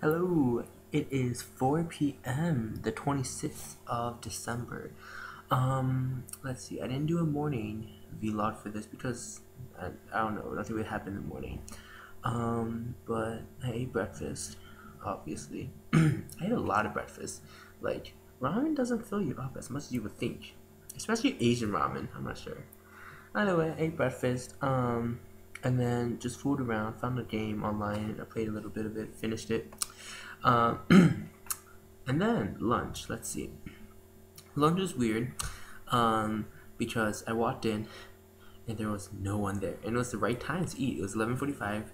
Hello, it is 4 p.m., the 26th of December. Let's see, I didn't do a morning vlog for this because I don't know, nothing really happened in the morning. But I ate breakfast, obviously. I ate a lot of breakfast. Like, ramen doesn't fill you up as much as you would think, especially Asian ramen, I'm not sure. Anyway, I ate breakfast, and then just fooled around, found a game online, I played a little bit of it, finished it. Um, and then lunch, let's see. Lunch was weird, because I walked in and there was no one there. And it was the right time to eat. It was 11:45,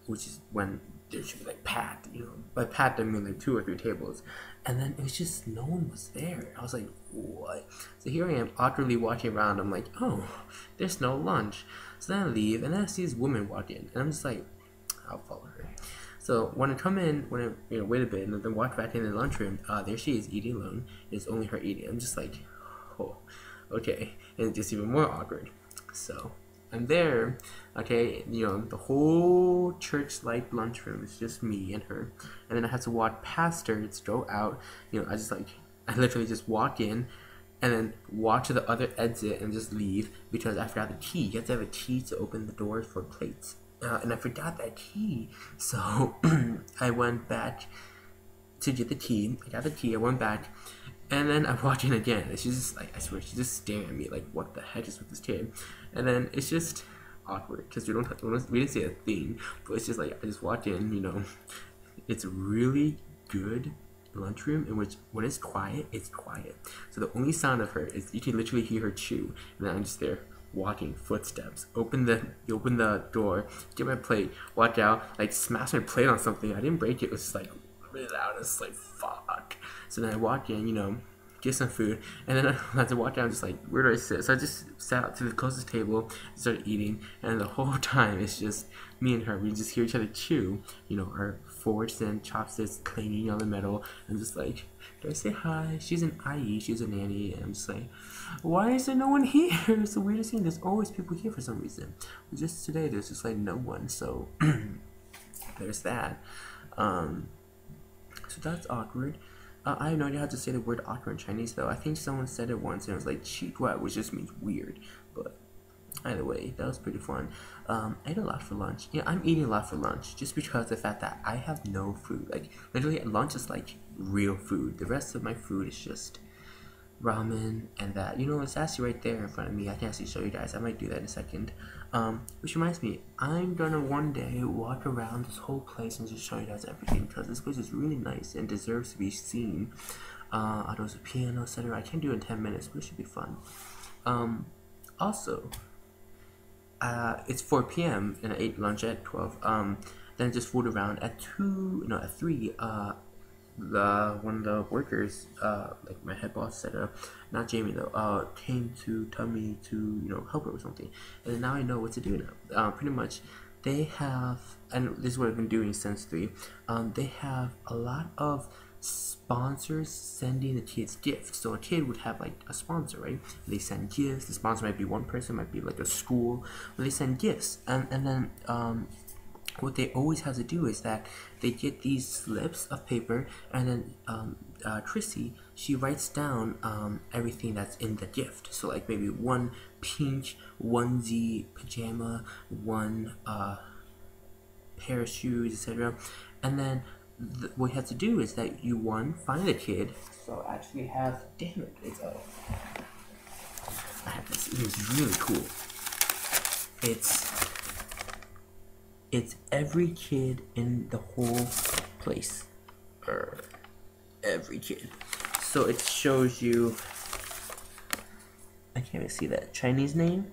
which is when there should be like packed, By packed I mean like 2 or 3 tables. And then it was just no one was there. I was like, what? So here I am awkwardly walking around. I'm like, oh, there's no lunch. So then I leave and then I see this woman walk in and I'm just like, I'll follow her. So when I come in, when I wait a bit and then walk back in the lunchroom, there she is eating alone. It's only her eating. I'm just like, oh, okay, and it's just even more awkward. So I'm there, okay, the whole church-like lunchroom is just me and her, and then I have to walk past her to go out. I literally just walk in and then walk to the other exit and just leave because I forgot the key. You have to have a key to open the doors for plates. And I forgot that key, so I went back to get the key. I got the key, I went back, and then I walked in again. And she's just like, I swear, she's just staring at me like, what the heck is with this kid? And then it's just awkward because we didn't say a thing, but it's just like I just walked in. It's really good lunchroom in which when it's quiet, it's quiet. So the only sound of her is you can literally hear her chew, and then I'm just there walking footsteps. Open the door, get my plate, walk out, like smash my plate on something. I didn't break it. It was just like really loud. It's like fuck. So then I walk in, get some food, and then I had to walk out. Just like, where do I sit? So I just sat up to the closest table, started eating, and the whole time it's just me and her. We just hear each other chew, our forks and chopsticks clanging on the metal, and just like, do I say hi? She's an IE, she's a nanny, and I'm just like, why is there no one here? It's the weirdest thing. There's always people here for some reason. Just today, there's just like no one. So there's that. So that's awkward. I have no idea how to say the word awkward in Chinese though. I think someone said it once and it was like "qi guai," which just means weird. But either way, that was pretty fun. I ate a lot for lunch. Yeah, I'm eating a lot for lunch just because of the fact that I have no food. Like literally, lunch is like real food. The rest of my food is just ramen and that. It's actually right there in front of me. I can actually show you guys. I might do that in a second. Which reminds me, I'm gonna one day walk around this whole place and just show you guys everything because this place is really nice and deserves to be seen. There's a piano, etc. I can't do it in 10 minutes, but it should be fun. Also, it's 4 p.m. and I ate lunch at 12. Then I just fooled around at 3. One of the workers, like my head boss said, not Jamie though, came to tell me to help her with something, and now I know what to do now. Pretty much, they have, and this is what I've been doing since 3. They have a lot of sponsors sending the kids gifts. So a kid would have like a sponsor, right? They send gifts. The sponsor might be one person, might be like a school, but they send gifts, and then what they always have to do is that they get these slips of paper, and then Chrissy, she writes down everything that's in the gift. So like maybe one pink onesie pajama, one pair of shoes, etc. And then what you have to do is that you find the kid. So I actually have, damn it, I have this. It was really cool. It's every kid in the whole place. Every kid. So it shows you, I can't even see that, Chinese name.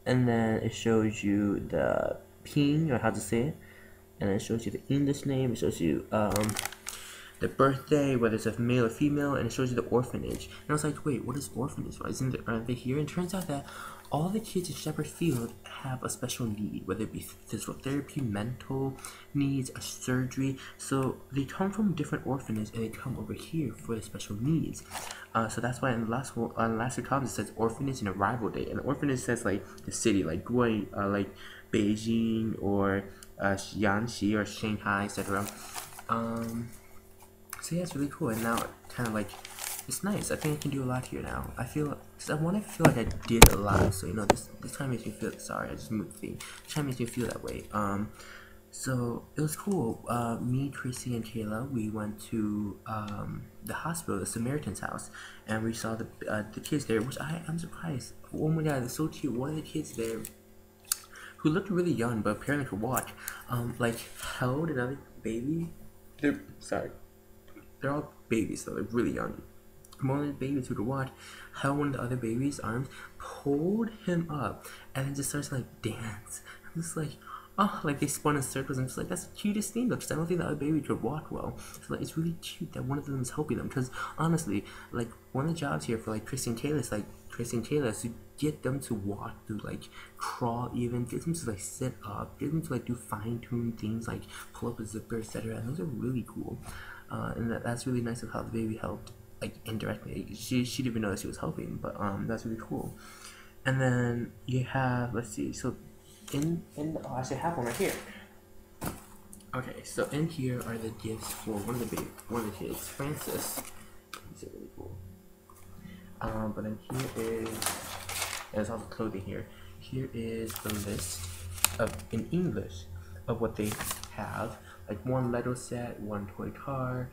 And then it shows you the ping, or how to say it. And then it shows you the English name. It shows you the birthday, whether it's a male or female, and it shows you the orphanage. And I was like, wait, what is orphanage? Aren't they here? And it turns out that all the kids in Shepherd Field have a special need, whether it be physical therapy, mental needs, a surgery. So they come from different orphanages and they come over here for the special needs. So that's why in the last two columns it says orphanage and arrival date. And the orphanage says like the city, like like Beijing or Jiangxi or Shanghai, etc. So yeah, it's really cool, and now it kind of like, it's nice. I think I can do a lot here now. I feel, cause I want to feel like I did a lot. So you know, this time makes me feel. Sorry, I just moved the thing. This time makes me feel that way. So it was cool. Me, Tracy, and Kayla, we went to the hospital, the Samaritan's house, and we saw the kids there, which I'm surprised. Oh my god, it's so cute. One of the kids there, who looked really young, but apparently could walk, like held another baby. They're all babies, so they're really young. One of the babies who could walk held one of the other baby's arms, pulled him up, and then just starts to like dance. I'm just like, oh, like they spun in circles. And just like, that's the cutest thing though, because I don't think the other baby could walk well. So like, it's really cute that one of them is helping them. Because honestly, like one of the jobs here for like Christy and Kayla is to get them to walk, to like crawl, even get them to like sit up, get them to like do fine-tuned things like pull up a zipper, etc. And those are really cool. And that's really nice of how the baby helped, like indirectly. She didn't even know that she was helping, but that's really cool. And then you have, let's see, so oh, I should have one right here. Okay, so in here are the gifts for one of the kids, Francis. These are really cool. But then here is, there's also clothing here. Here is the list of, in English, of what they have. Like one Lego set, one toy car,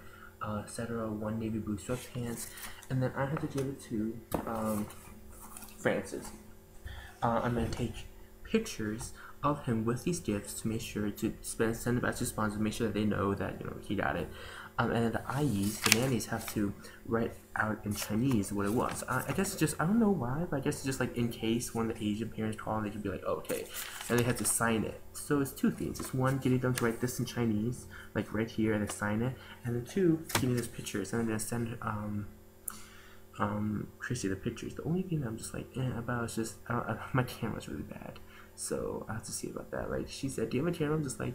etc., one navy blue sweatpants, and then I have to give it to Francis. I'm gonna take pictures of him with these gifts to make sure to send it back to sponsors, make sure that they know that he got it. And then the IEs, the nannies, have to write out in Chinese what it was. I guess just, I don't know why, but I guess it's just like in case one of the Asian parents call, they could be like, oh, okay, and they have to sign it. So it's two things. It's one, getting them to write this in Chinese, like right here, and then sign it, and then two, getting us pictures, and I'm gonna send Chrissy the pictures. The only thing that I'm just like about is just my camera's really bad, so I have to see about that. Like she said, do you have a camera? I'm just like,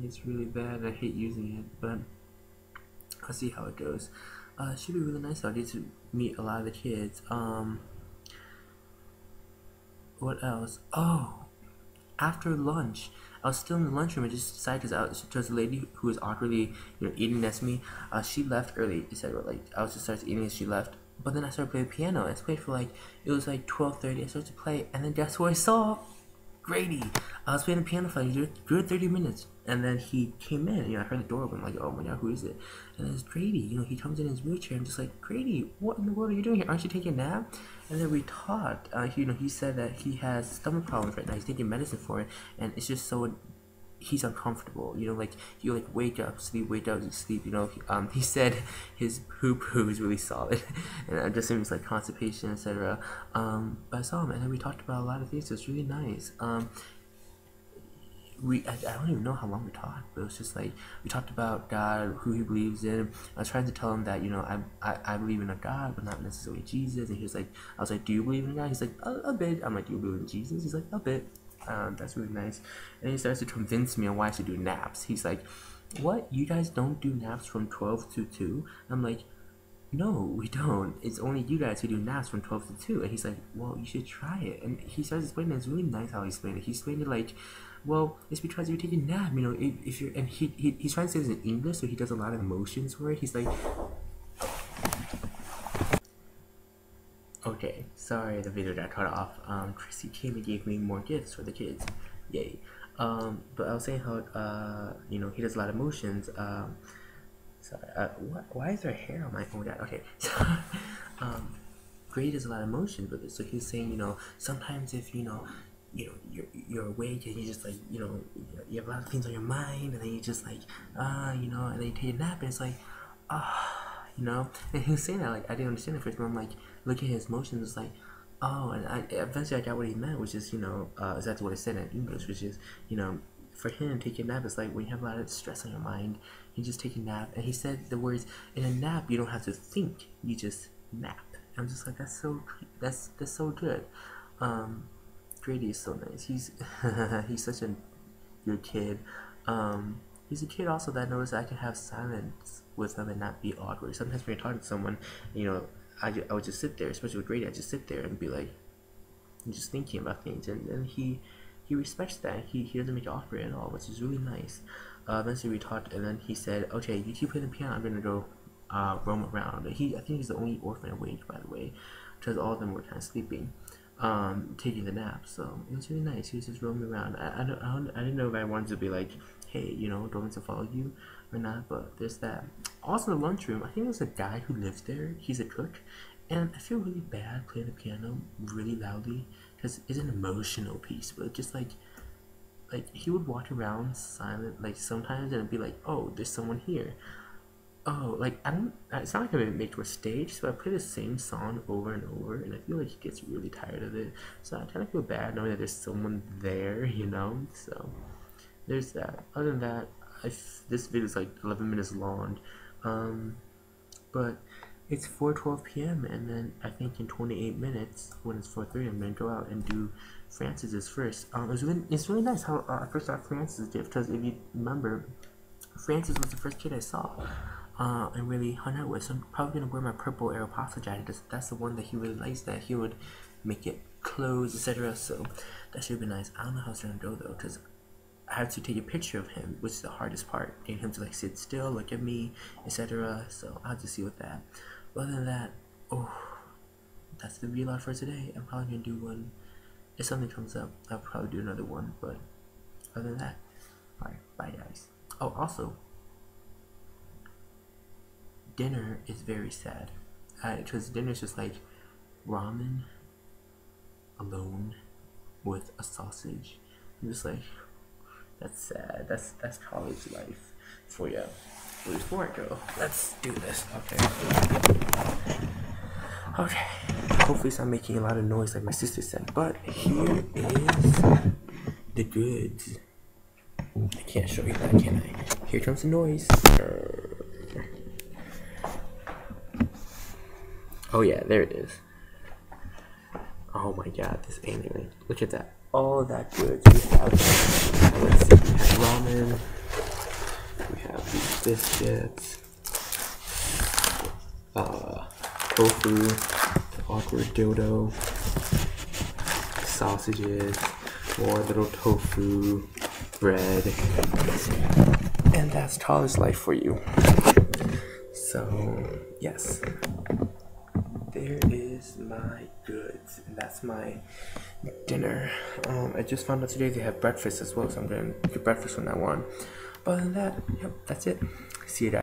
it's really bad. I hate using it, but I'll see how it goes. It should be really nice. I'll get to meet a lot of the kids. What else? Oh, after lunch, I was still in the lunchroom. I just decided because there was a lady who was awkwardly, eating next to me. She left early. It said, like, I was just started eating and she left. But then I started playing piano. I played for like, it was like 12:30. I started to play, and then guess who I saw? Grady. I was playing the piano for like a good 30 minutes, and then he came in. I heard the door open. I'm like, oh my god, who is it? And it's Grady. He comes in his wheelchair. I'm just like, Grady, what in the world are you doing here? Aren't you taking a nap? And then we talked. He said that he has stomach problems right now. He's taking medicine for it, and it's just so he's uncomfortable. Like you like wake up, sleep, wake up, sleep. He said his poo is really solid, and I just seems like constipation, etc. But I saw him, and then we talked about a lot of things. So it's really nice. I don't even know how long we talked, but it was just like we talked about God, who he believes in. I was trying to tell him that I believe in a God, but not necessarily Jesus. And he was like, I was like, do you believe in a God? He's like, a bit. I'm like, do you believe in Jesus? He's like, a bit. That's really nice. And he starts to convince me on why I should do naps. He's like, what? You guys don't do naps from 12 to 2? I'm like, no, we don't. It's only you guys who do naps from 12 to 2. And he's like, well, you should try it. And he starts explaining it. It's really nice how he explained it. He explained it like, well, it's because you're taking a nap, if you're, and he's trying to say this in English, so he does a lot of emotions for it. He's like, okay, sorry, the video got cut off. Chrissy came and gave me more gifts for the kids. Yay. But I was saying how, he does a lot of emotions. Sorry, why is there hair on my, oh my god, okay. Grady does a lot of emotions with it, so he's saying, sometimes if, you're awake and you just like, you have a lot of things on your mind, and then you just like, and then you take a nap, and it's like, and he was saying that, like, I didn't understand it first, but I'm like, looking at his emotions, it's like, oh, and eventually I got what he meant, which is, exactly what I said in English, which is, for him, taking a nap is like when you have a lot of stress on your mind, you just take a nap, and he said the words, in a nap, you don't have to think, you just nap. And I'm just like, that's so good. Grady is so nice. He's he's such a good kid. He's a kid also that knows I can have silence with him and not be awkward. Sometimes when you're talking to someone, I would just sit there, especially with Grady. I just sit there and be like, just thinking about things, and he respects that. He doesn't make it awkward at all, which is really nice. Eventually we talked, and then he said, "Okay, you keep playing the piano. I'm gonna go roam around." I think he's the only orphan awake, by the way, because all of them were kind of sleeping, taking the nap. So it was really nice. He was just roaming around. I didn't know if I wanted to be like, "Hey, you know, don't want to follow you or not," but there's that. Also, in the lunchroom, I think there's a guy who lives there. He's a cook, and I feel really bad playing the piano really loudly because it's an emotional piece, but just like he would walk around silent, like sometimes, and it'd be like, "Oh, there's someone here." Oh, like I don't. It's not like I'm make to a stage, so I play the same song over and over, and I feel like he gets really tired of it. So I kind of feel bad knowing that there's someone there, you know. So there's that. Other than that, this video is like 11 minutes long, but it's 4:12 p.m. and then I think in 28 minutes, when it's 4:30, I'm gonna go out and do Francis's first. It's really nice how I first saw Francis gift, because if you remember, Francis was the first kid I saw and really hung out with. So I'm probably gonna wear my purple Aeropostale jacket, because that's the one that he really likes, that he would make it close, etc. So that should be nice. I don't know how it's gonna go though, because I have to take a picture of him, which is the hardest part, getting him to like sit still, look at me, etc. So I'll have to see with that. But other than that, that's the vlog for today. I'm probably gonna do one. If something comes up, I'll probably do another one. But other than that, alright, bye guys. Oh, also, dinner is very sad, because dinner is just like ramen alone with a sausage. I'm just like, that's sad. That's college life for you. Before I go, let's do this. Okay. Hopefully it's not making a lot of noise like my sister said. But here is the goods. I can't show you that, can I? Here comes the noise. Oh yeah, there it is. Oh my god, this alien. Look at that. All that goods we have. Let's see, we have ramen. We have these biscuits. Tofu, the awkward dildo, sausages, more little tofu, bread, and that's college life for you. So, yes. There is my goods, and that's my dinner. I just found out today they have breakfast as well, so I'm gonna get breakfast from that one. But other than that, yep, that's it. See you guys.